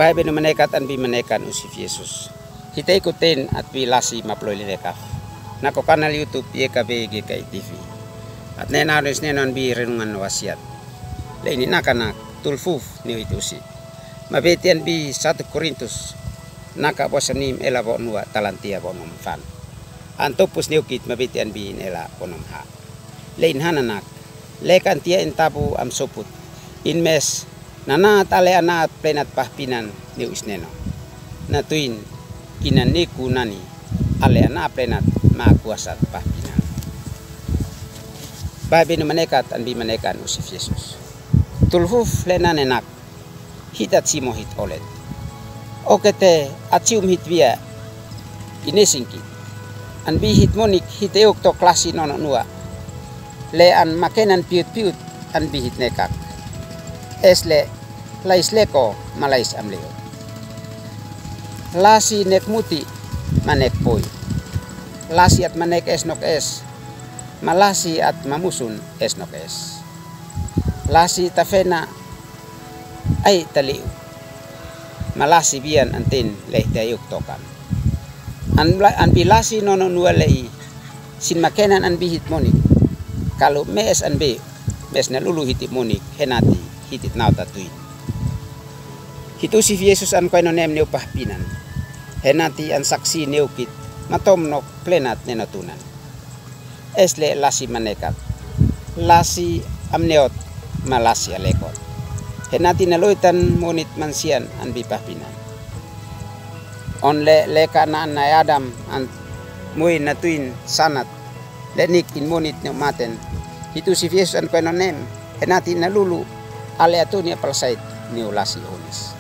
Baik beno menekat an bi menekan usif Yesus. Kita ikutin at bilasi maploli lekaf. Nako kanal YouTube YKB GKI TV. At nenaris nenon bi renungan wasiat. Laini nakanak tulfuf ni itusi. Mabetian bi 1 Korintus. Naka bosanim ela bo nuwa talantia bonom fan. Antopus niukit mabetian bi ela bonom ha. Lain hananak. Lekan tia intabu am soput. Inmes nana tale anat plenat pahpinan ni usneno. Natuin inan niku nani ale ana plenat ma kuasat pahpinan. Babi no menekat an bi menekan usif Yesus. Tulhuf lenan enak hitat simohit olet. Okete acium hit via inesingkit. An bi hit monik hiteok to klasi nono nua. Le an makenan piut-piut an bi hit nekak. Esle lais leko malais amleo. Lasi nek muti manek poi. Lasi at manek esnok es. Malasi at mamusun esnok es. Lasi tafena ay taliu. Malasi bian antin lehte ayuk tokan. An bilasi nono nualei sin makenan an bihit monik. Kalau mes an be mes na lulu hitit monik henati hitit nau tatuin. Hitu si Yesus an koino nem neu pahpinan. Henati an saksi neukit matom nok plenat nenatunan. Esle lasi manekat. Lasi amneot malasi alekot. Henati naloitan monit mansian an bipahpinan. Onle leka na Adam an mui natuin sanat. Lenik in monit ne maten. Hitu si Yesus an koino nem. Henati nalulu ale atunia palsait ni ulasi ulis.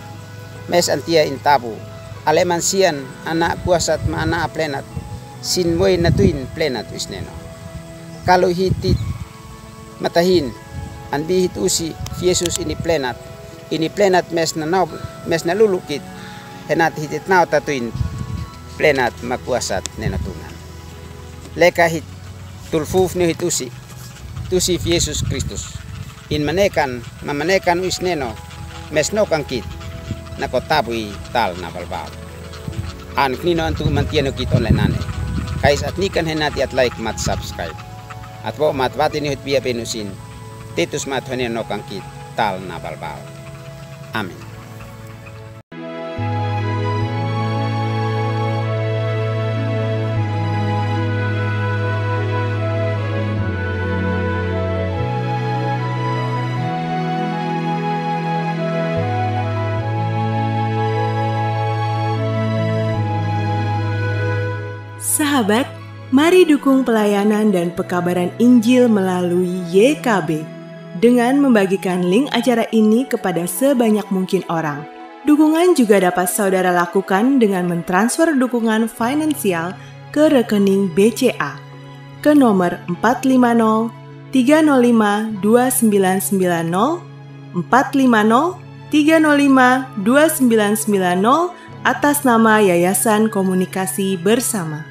Mes antia intabu ale mansian anak kuasat ma anak plenat sin moy natuin plenat wisneno. Kalau hitit matahin an bihit usi Yesus ini plenat mes na lulukit henat hitit nau tatuin plenat makuasat nenatunan. Leka hit tulfuf ni hitusi tusi Yesus Kristus. In manekan mamanekan wisneno mesno kangkit nakotabui tal na balbal. An knino antu mantiano kit online nane. Kais at nikan henati at like mat subscribe. At bo mat vati ni hut biya penusin. Titus mat honeno kangkit tal na balbal. Amin. Sahabat, mari dukung pelayanan dan pekabaran Injil melalui YKB dengan membagikan link acara ini kepada sebanyak mungkin orang. Dukungan juga dapat saudara lakukan dengan mentransfer dukungan finansial ke rekening BCA ke nomor 450 305 2990 450 305 2990 atas nama Yayasan Komunikasi Bersama.